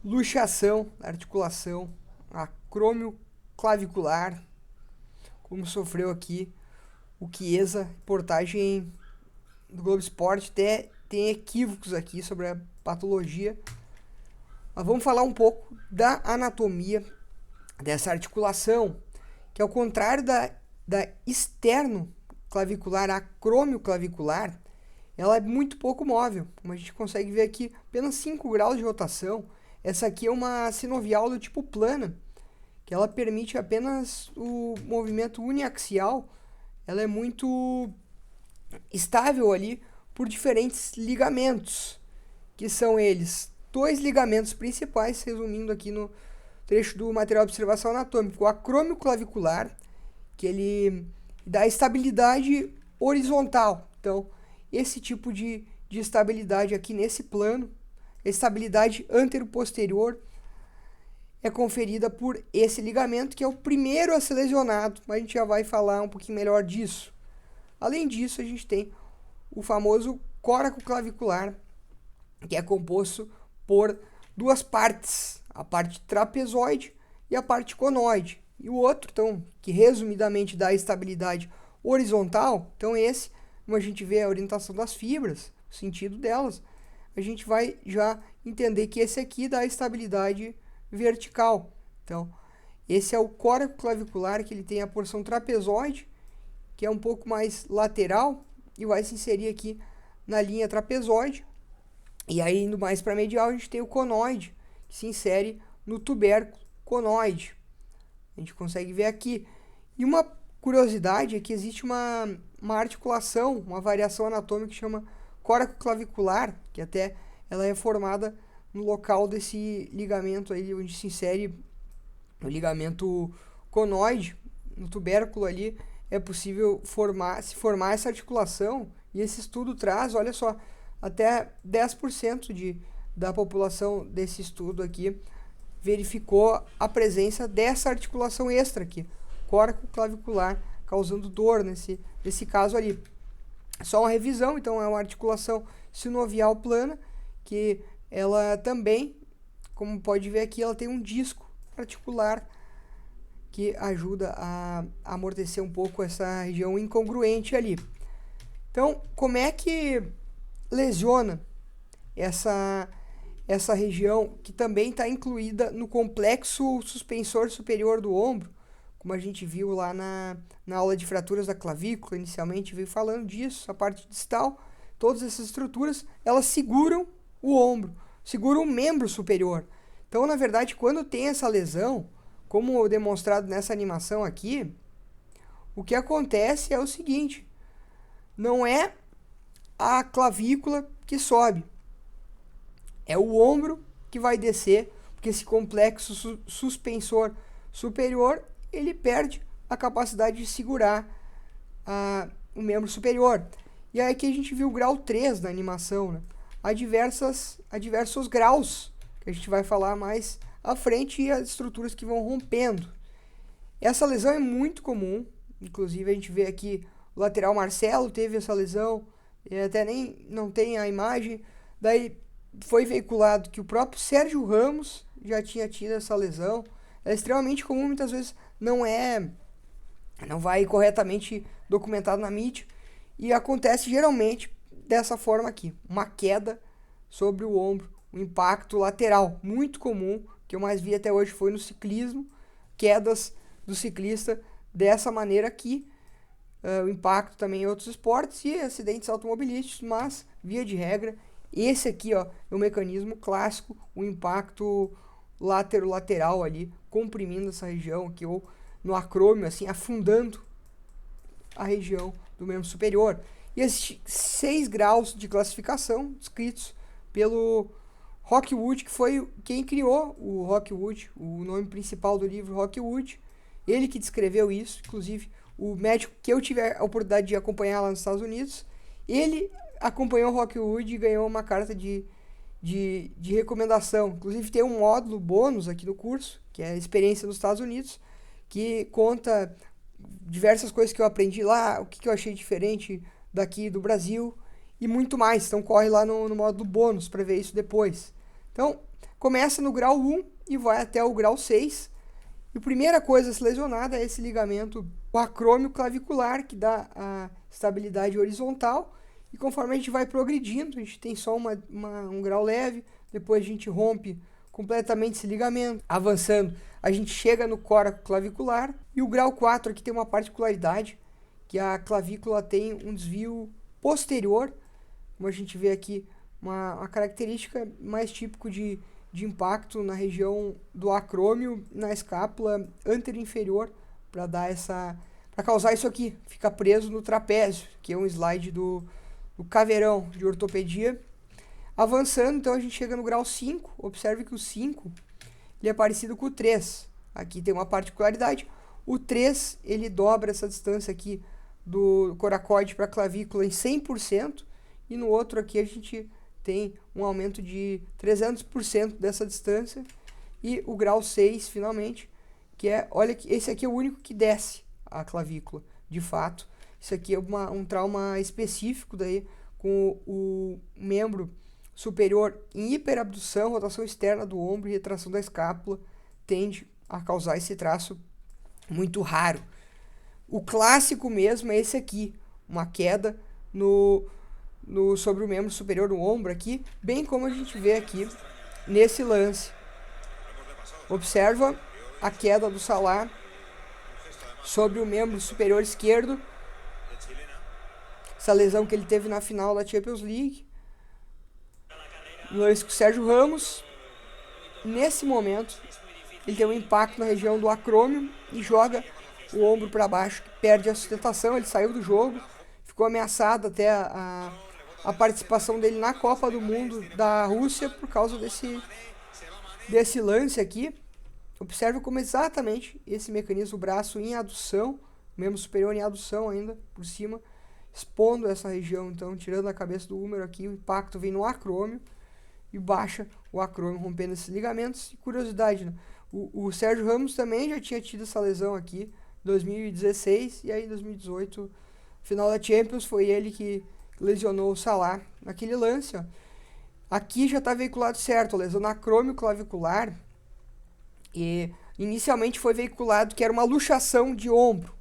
luxação, articulação, acrômio clavicular, como sofreu aqui o Chiesa, reportagem do Globo Esporte, até tem equívocos aqui sobre a patologia. Mas vamos falar um pouco da anatomia dessa articulação, que ao contrário da externo clavicular, a acrômio clavicular, ela é muito pouco móvel. Como a gente consegue ver aqui, apenas 5 graus de rotação. Essa aqui é uma sinovial do tipo plana, que ela permite apenas o movimento uniaxial. Ela é muito estável ali por diferentes ligamentos, que são eles dois ligamentos principais, resumindo aqui no trecho do material de observação anatômico. O acrômio clavicular, que ele dá estabilidade horizontal. Então, esse tipo de estabilidade aqui nesse plano, estabilidade antero-posterior, é conferida por esse ligamento, que é o primeiro a ser lesionado, mas a gente já vai falar um pouquinho melhor disso. Além disso, a gente tem o famoso coraco clavicular, que é composto por duas partes, a parte trapezoide e a parte conoide. E o outro, então, que resumidamente dá estabilidade horizontal, então esse, como a gente vê a orientação das fibras, o sentido delas, a gente vai já entender que esse aqui dá estabilidade vertical. Então, esse é o coraco clavicular, que ele tem a porção trapezoide, que é um pouco mais lateral, e vai se inserir aqui na linha trapezoide. E aí, indo mais para medial, a gente tem o conoide, que se insere no tubérculo conoide. A gente consegue ver aqui. E uma curiosidade é que existe uma articulação, uma variação anatômica que chama coraco clavicular, que até ela é formada no local desse ligamento aí, onde se insere o ligamento conoide, no tubérculo ali, é possível se formar essa articulação, e esse estudo traz, olha só, até 10% da população desse estudo aqui verificou a presença dessa articulação extra aqui, coraco clavicular, causando dor nesse caso ali. Só uma revisão, então é uma articulação sinovial plana, que ela também, como pode ver aqui, ela tem um disco articular que ajuda a amortecer um pouco essa região incongruente ali. Então, como é que lesiona essa região, que também está incluída no complexo suspensor superior do ombro, como a gente viu lá na aula de fraturas da clavícula, inicialmente veio falando disso, a parte distal, todas essas estruturas, elas seguram o ombro, seguram o membro superior. Então, na verdade, quando tem essa lesão, como demonstrado nessa animação aqui, o que acontece é o seguinte: não é a clavícula que sobe, é o ombro que vai descer, porque esse complexo suspensor superior, ele perde a capacidade de segurar o membro superior. E aí que a gente viu o grau 3 na animação, né? Há diversos graus, que a gente vai falar mais à frente, e as estruturas que vão rompendo. Essa lesão é muito comum, inclusive a gente vê aqui o lateral Marcelo teve essa lesão, e até nem não tem a imagem, daí foi veiculado que o próprio Sérgio Ramos já tinha tido essa lesão. É extremamente comum, muitas vezes não vai corretamente documentado na mídia, e acontece geralmente dessa forma aqui, uma queda sobre o ombro, um impacto lateral, muito comum, que eu mais vi até hoje foi no ciclismo, quedas do ciclista dessa maneira aqui, o impacto também em outros esportes e acidentes automobilísticos, mas, via de regra, esse aqui ó, é o mecanismo clássico, o impacto lateral ali, comprimindo essa região aqui, ou no acrômio, assim, afundando a região do membro superior. E esses 6 graus de classificação descritos pelo Rockwood, que foi quem criou o Rockwood, o nome principal do livro Rockwood, ele que descreveu isso, inclusive o médico que eu tive a oportunidade de acompanhar lá nos Estados Unidos, ele acompanhou o Rockwood e ganhou uma carta de recomendação. Inclusive tem um módulo bônus aqui no curso, que é a experiência nos Estados Unidos, que conta diversas coisas que eu aprendi lá, o que eu achei diferente daqui do Brasil e muito mais. Então corre lá no módulo bônus para ver isso depois. Então, Começa no grau 1 e vai até o grau 6. E a primeira coisa a ser lesionada é esse ligamento acrômio clavicular, que dá a estabilidade horizontal. E conforme a gente vai progredindo, a gente tem só um grau leve, depois a gente rompe completamente esse ligamento. Avançando, a gente chega no coraco clavicular. E o grau 4 aqui tem uma particularidade, que a clavícula tem um desvio posterior, como a gente vê aqui, uma característica mais típico de impacto na região do acrômio, na escápula anterior-inferior, para causar isso aqui, fica preso no trapézio, que é um slide do caveirão de ortopedia. Avançando, então a gente chega no grau 5, observe que o 5 ele é parecido com o 3, aqui tem uma particularidade, o 3 ele dobra essa distância aqui do coracóide para a clavícula em 100%, e no outro aqui a gente tem um aumento de 300% dessa distância. E o grau 6, finalmente, que é, olha que esse aqui é o único que desce a clavícula, de fato. Isso aqui é um trauma específico daí, com o membro superior em hiperabdução, rotação externa do ombro e retração da escápula, tende a causar esse traço muito raro. O clássico mesmo é esse aqui, uma queda sobre o membro superior do ombro aqui, bem como a gente vê aqui nesse lance. Observa a queda do Salah sobre o membro superior esquerdo, essa lesão que ele teve na final da Champions League. Lance com o Sérgio Ramos. Nesse momento, ele tem um impacto na região do acrômio e joga o ombro para baixo, perde a sustentação, ele saiu do jogo, ficou ameaçado até a participação dele na Copa do Mundo da Rússia por causa desse lance aqui. Observe como exatamente esse mecanismo, o braço em adução, membro superior em adução ainda por cima, expondo essa região, então tirando a cabeça do húmero aqui, o impacto vem no acrômio e baixa o acrômio, rompendo esses ligamentos. E curiosidade, né? O Sérgio Ramos também já tinha tido essa lesão aqui em 2016, e aí em 2018, final da Champions, foi ele que lesionou o Salah naquele lance, ó. Aqui já está veiculado certo, a lesão acrômio clavicular, e inicialmente foi veiculado que era uma luxação de ombro.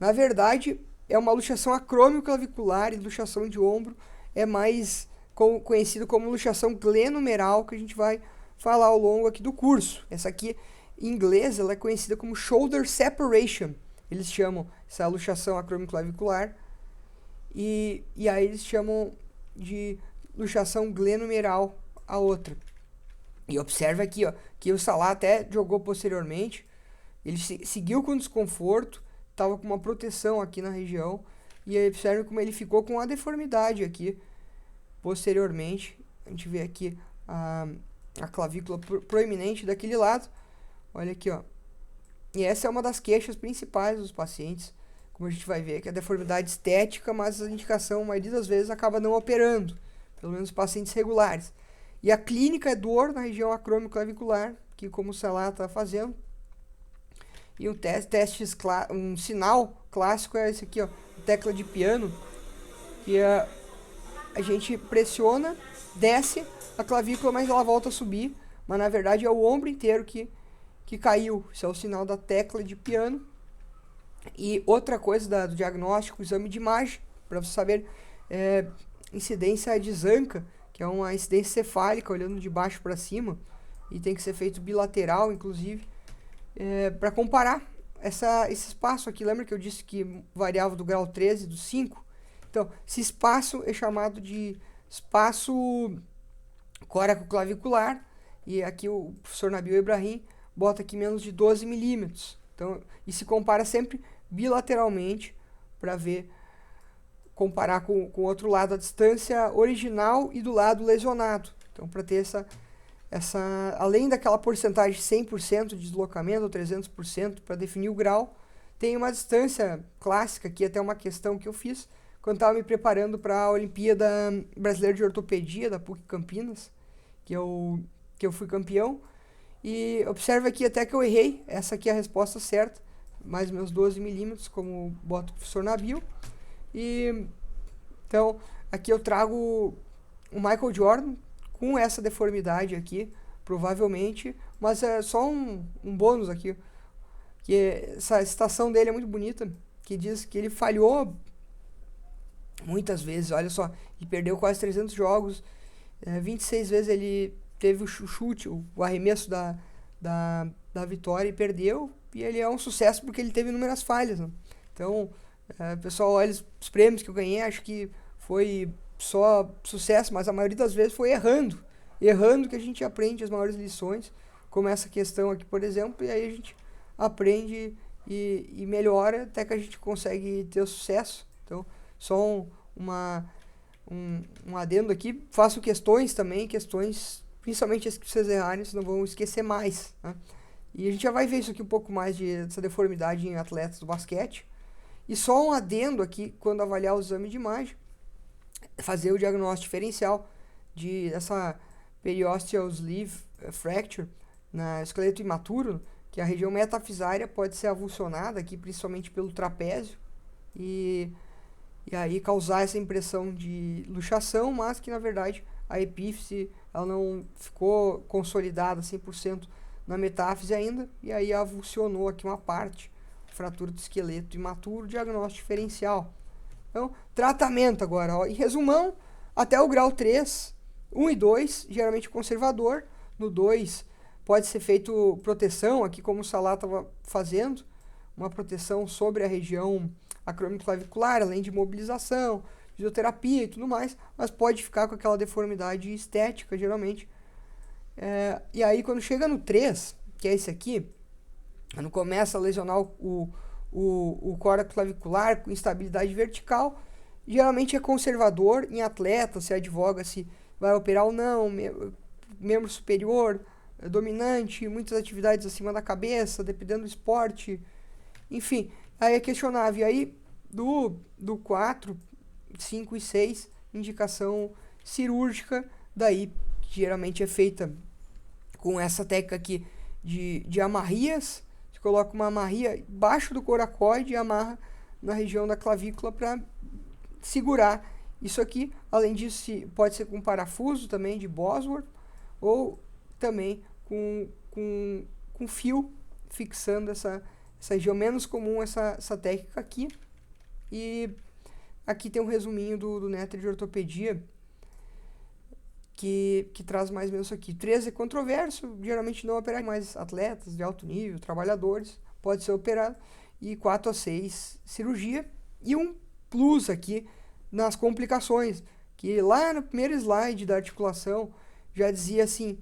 Na verdade, é uma luxação acrômio clavicular, e luxação de ombro é mais conhecido como luxação glenomeral, que a gente vai falar ao longo aqui do curso. Essa aqui, em inglês, ela é conhecida como shoulder separation. Eles chamam essa luxação acrômio clavicular. E aí eles chamam de luxação glenomeral a outra. E observa aqui, ó, que o Salah até jogou posteriormente. Ele seguiu com desconforto, estava com uma proteção aqui na região. E aí observa como ele ficou com a deformidade aqui posteriormente. A gente vê aqui a clavícula proeminente daquele lado. Olha aqui, ó. E essa é uma das queixas principais dos pacientes. Como a gente vai ver, que é a deformidade estética, mas a indicação, a maioria das vezes, acaba não operando. Pelo menos pacientes regulares. E a clínica é dor na região acrômio-clavicular, que como o Salah está fazendo. E um sinal clássico é esse aqui, ó, tecla de piano, que a gente pressiona, desce a clavícula, mas ela volta a subir. Mas na verdade é o ombro inteiro que caiu. Isso é o sinal da tecla de piano. E outra coisa do diagnóstico, o exame de imagem, para você saber incidência de Zanca, que é uma incidência cefálica, olhando de baixo para cima, e tem que ser feito bilateral, inclusive, para comparar esse espaço aqui. Lembra que eu disse que variava do grau 13 e do 5? Então, esse espaço é chamado de espaço coraco-clavicular, e aqui o professor Nabil Ibrahim bota aqui menos de 12 milímetros. Então, e se compara sempre bilateralmente para comparar com o outro lado, a distância original e do lado lesionado. Então, para ter além daquela porcentagem de 100% de deslocamento, ou 300%, para definir o grau, tem uma distância clássica aqui, até uma questão que eu fiz quando estava me preparando para a Olimpíada Brasileira de Ortopedia da PUC Campinas, que eu fui campeão. E observa aqui até que eu errei, essa aqui é a resposta certa, mais ou menos 12 milímetros, como bota o professor Nabil. E então aqui eu trago o Michael Jordan com essa deformidade aqui, provavelmente, mas é só um bônus aqui, que essa citação dele é muito bonita, que diz que ele falhou muitas vezes, olha só, e perdeu quase 300 jogos, 26 vezes ele teve o chute, o arremesso da vitória e perdeu, e ele é um sucesso porque ele teve inúmeras falhas, né? Então, pessoal, olha os prêmios que eu ganhei, acho que foi só sucesso, mas a maioria das vezes foi errando que a gente aprende as maiores lições, como essa questão aqui, por exemplo, e aí a gente aprende e melhora até que a gente consegue ter o sucesso. Então, só um adendo aqui, faço questões também, questões, principalmente as que vocês errarem, vocês não vão esquecer mais, né? E a gente já vai ver isso aqui um pouco mais dessa deformidade em atletas do basquete. E só um adendo aqui, quando avaliar o exame de imagem, fazer o diagnóstico diferencial dessa periosteal sleeve fracture na esqueleto imaturo, que a região metafisária pode ser avulsionada aqui, principalmente pelo trapézio, e aí causar essa impressão de luxação, mas que na verdade a epífise ela não ficou consolidada 100% na metáfise ainda, e aí avulsionou aqui uma parte, fratura do esqueleto imaturo, diagnóstico diferencial. Então, tratamento agora, ó, em resumão, até o grau 3, 1 e 2, geralmente conservador, no 2 pode ser feito proteção, aqui como o Salah estava fazendo, uma proteção sobre a região acromioclavicular, além de mobilização, fisioterapia e tudo mais, mas pode ficar com aquela deformidade estética, geralmente. E aí, quando chega no 3, que é esse aqui, quando começa a lesionar o córtex clavicular com instabilidade vertical, geralmente é conservador em atleta, se advoga se vai operar ou não, membro superior, dominante, muitas atividades acima da cabeça, dependendo do esporte, enfim, aí é questionável. E aí, do 4, 5 e 6, indicação cirúrgica, daí que geralmente é feita com essa técnica aqui de amarrias. Você coloca uma amarria embaixo do coracoide e amarra na região da clavícula para segurar isso aqui. Além disso, pode ser com parafuso também de Bosworth ou também com fio fixando essa região. Menos comum essa técnica aqui. E aqui tem um resuminho do Netter de ortopedia que traz mais ou menos isso aqui. 3 é controverso, geralmente não operar mais atletas de alto nível, trabalhadores, pode ser operado. E 4 a 6, cirurgia. E um plus aqui nas complicações, que lá no primeiro slide da articulação já dizia assim,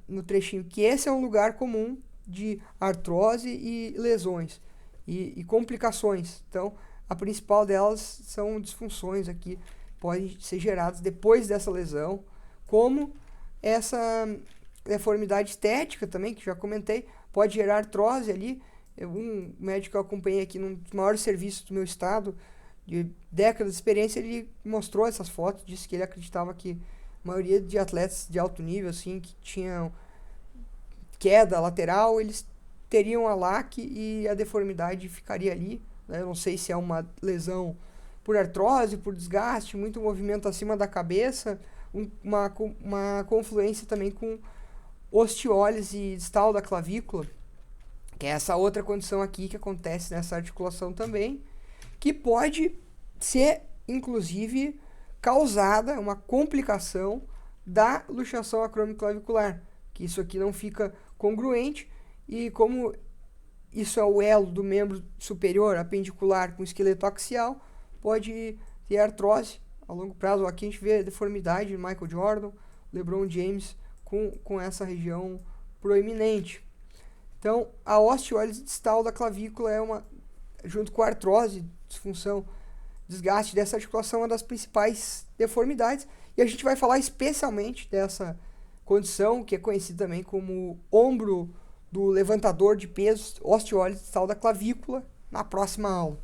no trechinho, que esse é um lugar comum de artrose e lesões e complicações. Então, a principal delas são disfunções aqui, podem ser geradas depois dessa lesão, como essa deformidade estética também, que já comentei, pode gerar artrose ali. Um médico que eu acompanhei aqui num dos maiores serviços do meu estado, de décadas de experiência, ele mostrou essas fotos, disse que ele acreditava que a maioria de atletas de alto nível, assim, que tinham queda lateral, eles teriam a LAC e a deformidade ficaria ali, né? Eu não sei se é uma lesão por artrose, por desgaste, muito movimento acima da cabeça, uma confluência também com osteólise distal da clavícula, que é essa outra condição aqui que acontece nessa articulação também, que pode ser, inclusive, causada, uma complicação da luxação acromioclavicular, que isso aqui não fica congruente, e como isso é o elo do membro superior apendicular com esqueleto axial, pode ter artrose a longo prazo. Aqui a gente vê a deformidade de Michael Jordan, LeBron James com essa região proeminente. Então, a osteólise distal da clavícula junto com a artrose, disfunção, desgaste dessa articulação, uma das principais deformidades. E a gente vai falar especialmente dessa condição, que é conhecida também como ombro do levantador de pesos, osteólise distal da clavícula, na próxima aula.